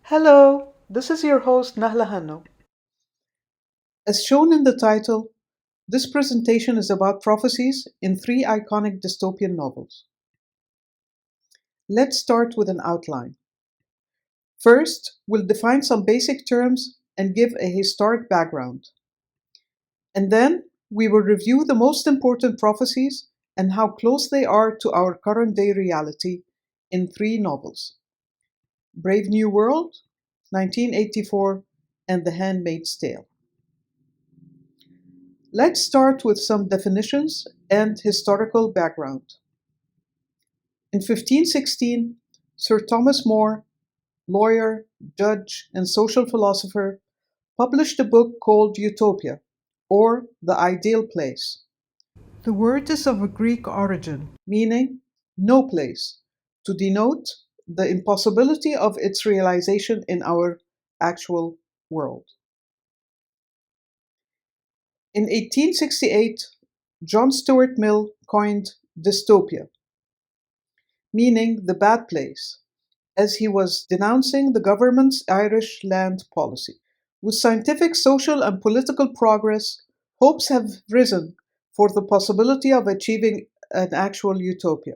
Hello, this is your host Nahla Hanno. As shown in the title, this presentation is about prophecies in three iconic dystopian novels. Let's start with an outline. First, we'll define some basic terms and give a historic background. And then, we will review the most important prophecies and how close they are to our current day reality in three novels: Brave New World, 1984, and The Handmaid's Tale. Let's start with some definitions and historical background. In 1516, Sir Thomas More, lawyer, judge, and social philosopher, published a book called Utopia, or The Ideal Place. The word is of a Greek origin, meaning no place, to denote the impossibility of its realization in our actual world. In 1868, John Stuart Mill coined dystopia, meaning the bad place, as he was denouncing the government's Irish land policy. With scientific, social, and political progress, hopes have risen for the possibility of achieving an actual utopia.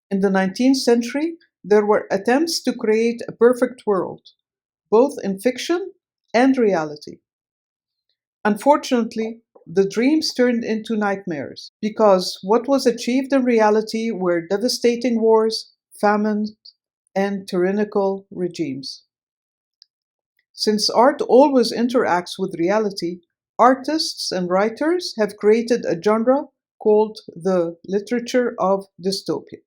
In the 19th century, there were attempts to create a perfect world, both in fiction and reality. Unfortunately, the dreams turned into nightmares because what was achieved in reality were devastating wars, famines, and tyrannical regimes. Since art always interacts with reality, artists and writers have created a genre called the literature of dystopia.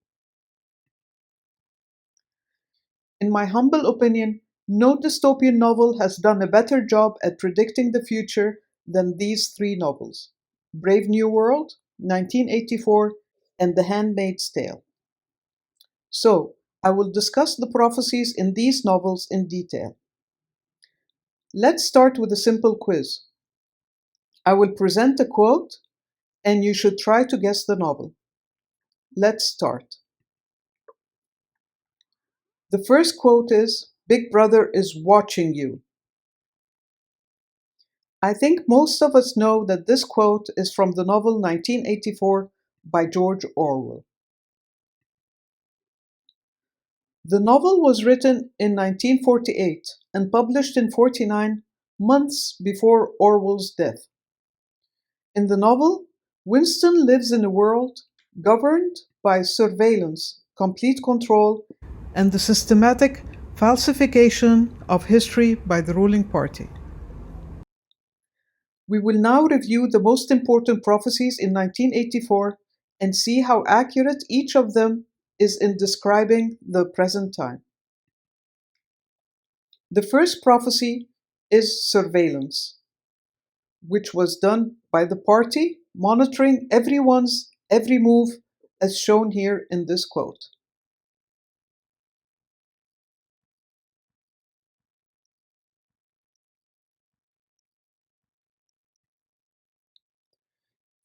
In my humble opinion, no dystopian novel has done a better job at predicting the future than these three novels: Brave New World, 1984, and The Handmaid's Tale. So, I will discuss the prophecies in these novels in detail. Let's start with a simple quiz. I will present a quote, and you should try to guess the novel. Let's start. The first quote is, "Big Brother is watching you." I think most of us know that this quote is from the novel 1984 by George Orwell. The novel was written in 1948 and published in 49, months before Orwell's death. In the novel, Winston lives in a world governed by surveillance, complete control, and the systematic falsification of history by the ruling party. We will now review the most important prophecies in 1984 and see how accurate each of them is in describing the present time. The first prophecy is surveillance, which was done by the party monitoring everyone's every move, as shown here in this quote.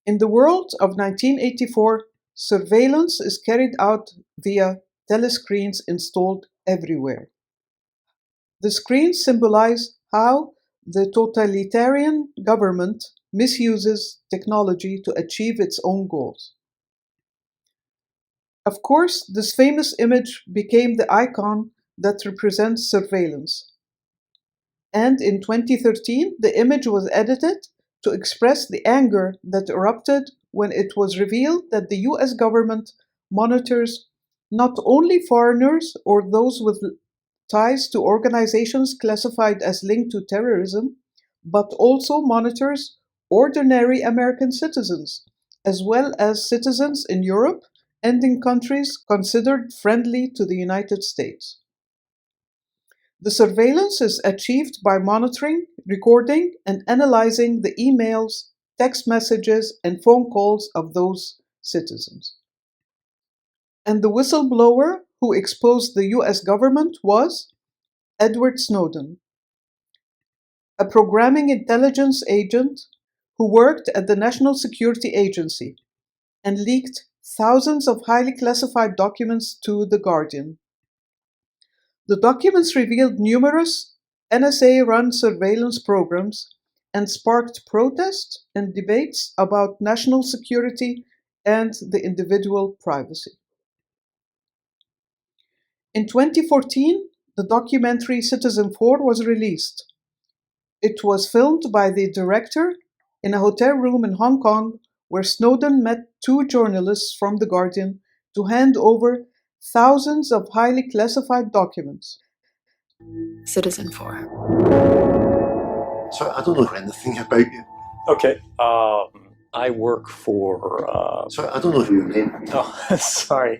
In the world of 1984, surveillance is carried out via telescreens installed everywhere. The screens symbolize how the totalitarian government misuses technology to achieve its own goals. Of course, this famous image became the icon that represents surveillance. And in 2013, the image was edited to express the anger that erupted when it was revealed that the US government monitors not only foreigners or those with ties to organizations classified as linked to terrorism, but also monitors ordinary American citizens, as well as citizens in Europe and in countries considered friendly to the United States. The surveillance is achieved by monitoring, recording, and analyzing the emails, text messages, and phone calls of those citizens. And the whistleblower who exposed the US government was Edward Snowden, a programming intelligence agent who worked at the National Security Agency and leaked thousands of highly classified documents to The Guardian. The documents revealed numerous NSA-run surveillance programs and sparked protests and debates about national security and the individual privacy. In 2014, the documentary Citizen4 was released. It was filmed by the director in a hotel room in Hong Kong, where Snowden met two journalists from The Guardian to hand over thousands of highly classified documents. Citizen4. So I don't know anything about you. Okay. I work for. So I don't know your name. Oh, sorry.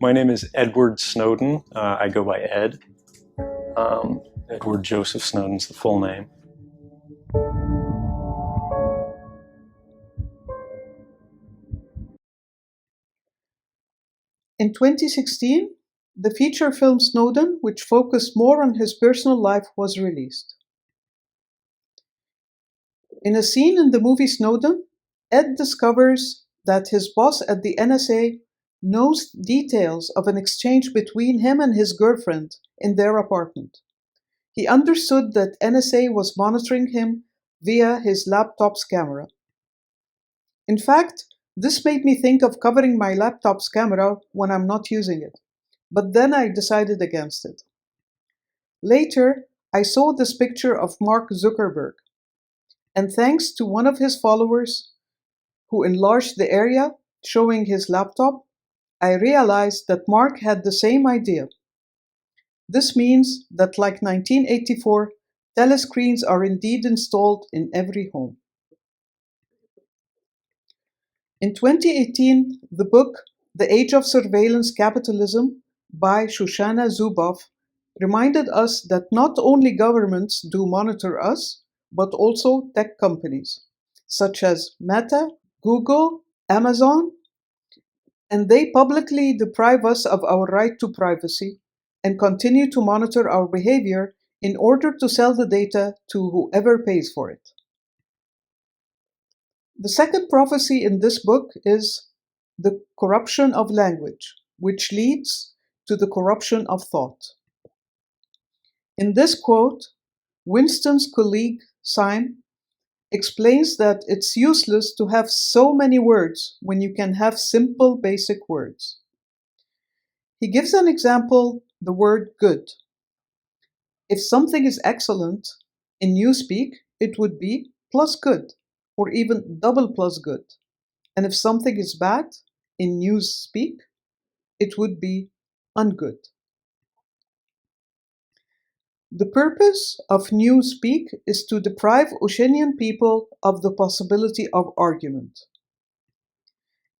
My name is Edward Snowden. I go by Ed. Edward Joseph Snowden's the full name. In 2016, the feature film Snowden, which focused more on his personal life, was released. In a scene in the movie Snowden, Ed discovers that his boss at the NSA knows details of an exchange between him and his girlfriend in their apartment. He understood that NSA was monitoring him via his laptop's camera. In fact, this made me think of covering my laptop's camera when I'm not using it, but then I decided against it. Later, I saw this picture of Mark Zuckerberg, and thanks to one of his followers who enlarged the area showing his laptop, I realized that Mark had the same idea. This means that, like 1984, telescreens are indeed installed in every home. In 2018, the book The Age of Surveillance Capitalism by Shoshana Zuboff reminded us that not only governments do monitor us, but also tech companies, such as Meta, Google, Amazon, and they publicly deprive us of our right to privacy and continue to monitor our behavior in order to sell the data to whoever pays for it. The second prophecy in this book is the corruption of language, which leads to the corruption of thought. In this quote, Winston's colleague, Syme, explains that it's useless to have so many words when you can have simple, basic words. He gives an example, the word good. If something is excellent, in Newspeak, it would be plus good, or even double plus good. And if something is bad, in Newspeak, it would be ungood. The purpose of Newspeak is to deprive Oceanian people of the possibility of argument.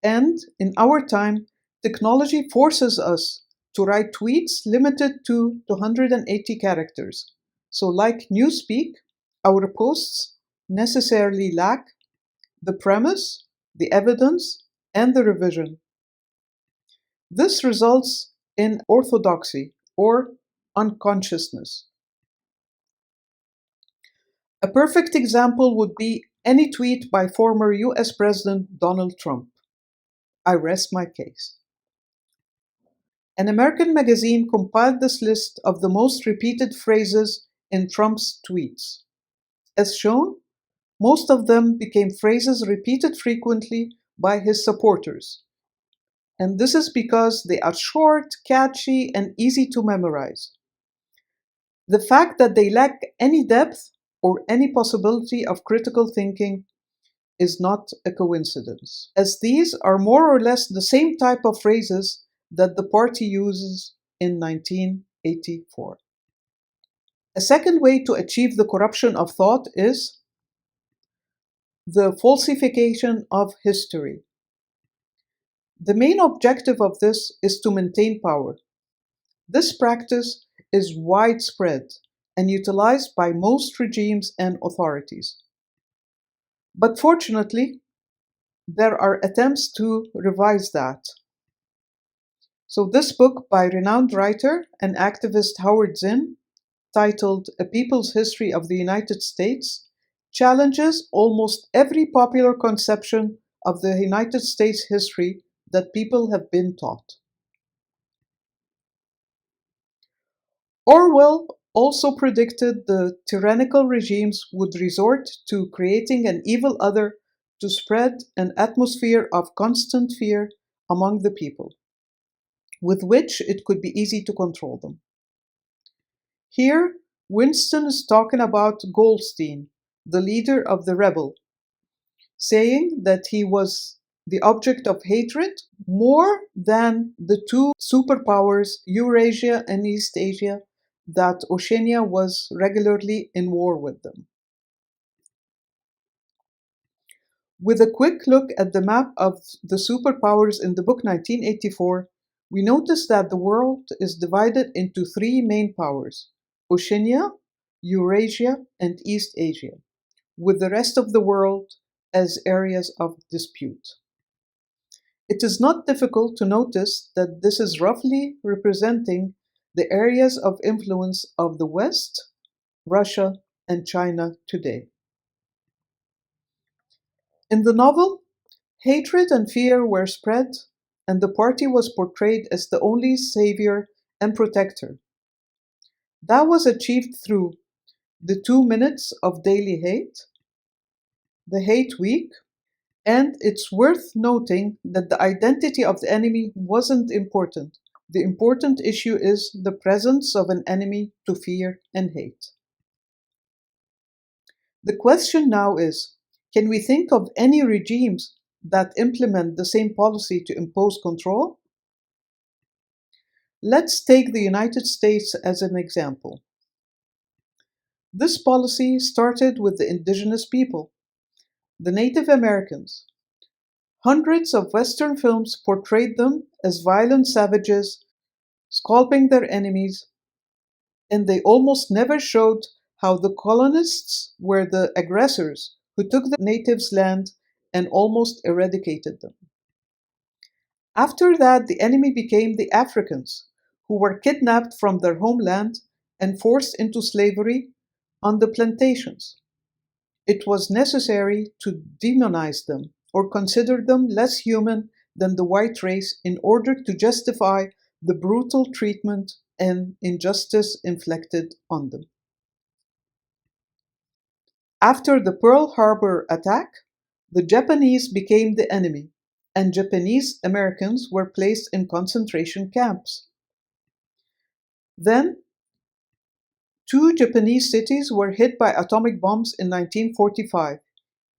And in our time, technology forces us to write tweets limited to 280 characters. So like Newspeak, our posts necessarily lack the premise, the evidence, and the revision. This results in orthodoxy or unconsciousness. A perfect example would be any tweet by former US President Donald Trump. I rest my case. An American magazine compiled this list of the most repeated phrases in Trump's tweets. As shown, most of them became phrases repeated frequently by his supporters. And this is because they are short, catchy, and easy to memorize. The fact that they lack any depth or any possibility of critical thinking is not a coincidence, as these are more or less the same type of phrases that the party uses in 1984. A second way to achieve the corruption of thought is the falsification of history. The main objective of this is to maintain power. This practice is widespread and utilized by most regimes and authorities. But fortunately, there are attempts to revise that. So this book by renowned writer and activist Howard Zinn, titled A People's History of the United States, challenges almost every popular conception of the United States history that people have been taught. Orwell also predicted the tyrannical regimes would resort to creating an evil other to spread an atmosphere of constant fear among the people, with which it could be easy to control them. Here, Winston is talking about Goldstein, the leader of the rebel, saying that he was the object of hatred more than the two superpowers, Eurasia and East Asia, that Oceania was regularly in war with them. With a quick look at the map of the superpowers in the book 1984, we notice that the world is divided into three main powers: Oceania, Eurasia, and East Asia, with the rest of the world as areas of dispute. It is not difficult to notice that this is roughly representing the areas of influence of the West, Russia, and China today. In the novel, hatred and fear were spread, and the party was portrayed as the only savior and protector. That was achieved through the 2 minutes of daily hate, the hate week, and it's worth noting that the identity of the enemy wasn't important. The important issue is the presence of an enemy to fear and hate. The question now is, can we think of any regimes that implement the same policy to impose control? Let's take the United States as an example. This policy started with the indigenous people, the Native Americans. Hundreds of Western films portrayed them as violent savages, scalping their enemies, and they almost never showed how the colonists were the aggressors who took the natives' land and almost eradicated them. After that, the enemy became the Africans, who were kidnapped from their homeland and forced into slavery on the plantations. It was necessary to demonize them or consider them less human than the white race in order to justify the brutal treatment and injustice inflicted on them. After the Pearl Harbor attack, the Japanese became the enemy, and Japanese Americans were placed in concentration camps. Then, two Japanese cities were hit by atomic bombs in 1945,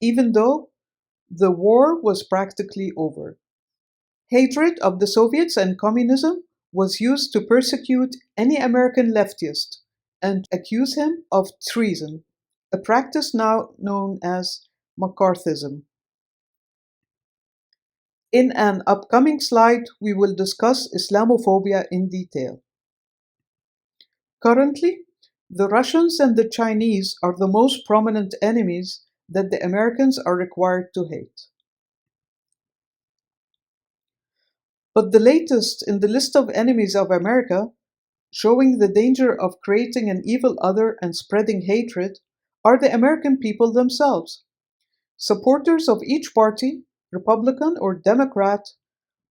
even though the war was practically over. Hatred of the Soviets and communism was used to persecute any American leftist and accuse him of treason, a practice now known as McCarthyism. In an upcoming slide, we will discuss Islamophobia in detail. Currently, the Russians and the Chinese are the most prominent enemies that the Americans are required to hate. But the latest in the list of enemies of America, showing the danger of creating an evil other and spreading hatred, are the American people themselves. Supporters of each party, Republican or Democrat,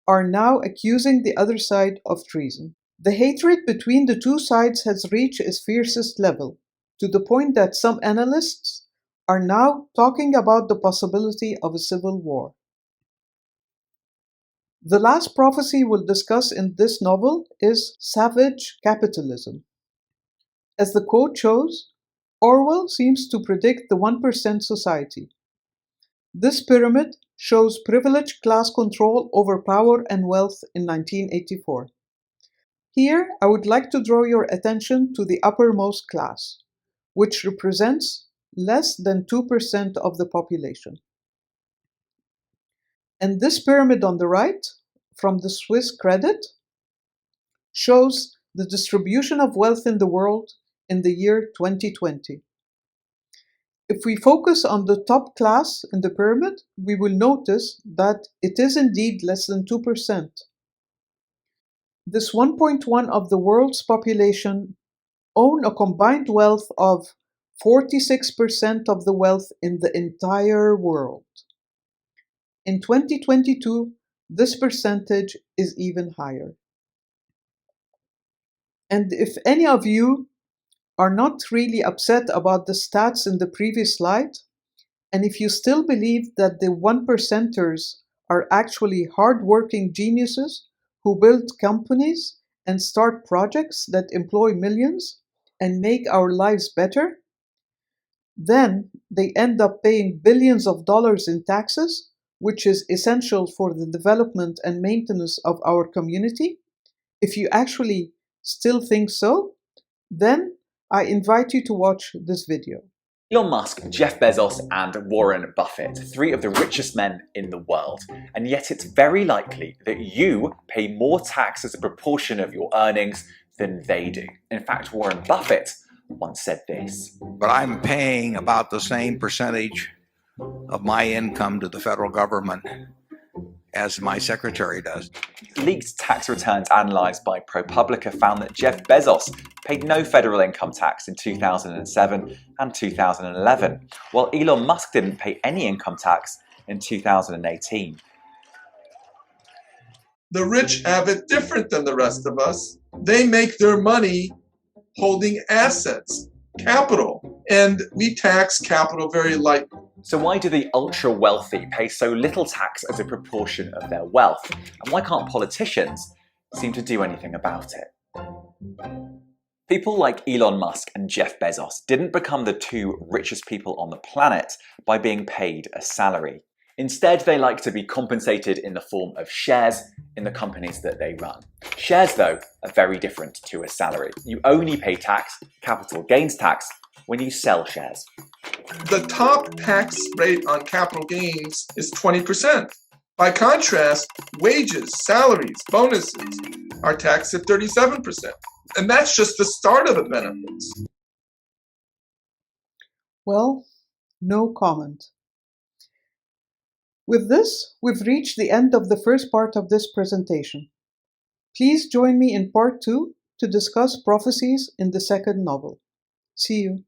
are now accusing the other side of treason. The hatred between the two sides has reached its fiercest level, to the point that some analysts are now talking about the possibility of a civil war. The last prophecy we'll discuss in this novel is savage capitalism. As the quote shows, Orwell seems to predict the 1% society. This pyramid shows privileged class control over power and wealth in 1984. Here, I would like to draw your attention to the uppermost class, which represents less than 2% of the population. And this pyramid on the right, from the Swiss Credit, shows the distribution of wealth in the world in the year 2020. If we focus on the top class in the pyramid, we will notice that it is indeed less than 2%. This 1.1 of the world's population own a combined wealth of 46% of the wealth in the entire world. In 2022, this percentage is even higher. And if any of you are not really upset about the stats in the previous slide, and if you still believe that the 1%ers are actually hardworking geniuses who build companies and start projects that employ millions and make our lives better, then they end up paying billions of dollars in taxes, which is essential for the development and maintenance of our community. If you actually still think so, then I invite you to watch this video. Elon Musk, Jeff Bezos, and Warren Buffett, three of the richest men in the world. And yet it's very likely that you pay more tax as a proportion of your earnings than they do. In fact, Warren Buffett once said this. But I'm paying about the same percentage of my income to the federal government as my secretary does. Leaked tax returns analysed by ProPublica found that Jeff Bezos paid no federal income tax in 2007 and 2011, while Elon Musk didn't pay any income tax in 2018. The rich have it different than the rest of us. They make their money holding assets, capital, and we tax capital very lightly. So why do the ultra-wealthy pay so little tax as a proportion of their wealth? And why can't politicians seem to do anything about it? People like Elon Musk and Jeff Bezos didn't become the two richest people on the planet by being paid a salary. Instead, they like to be compensated in the form of shares in the companies that they run. Shares, though, are very different to a salary. You only pay tax, capital gains tax, when you sell shares. The top tax rate on capital gains is 20%. By contrast, wages, salaries, bonuses are taxed at 37%. And that's just the start of the benefits. Well, no comment. With this, we've reached the end of the first part of this presentation. Please join me in part 2 to discuss prophecies in the second novel. See you.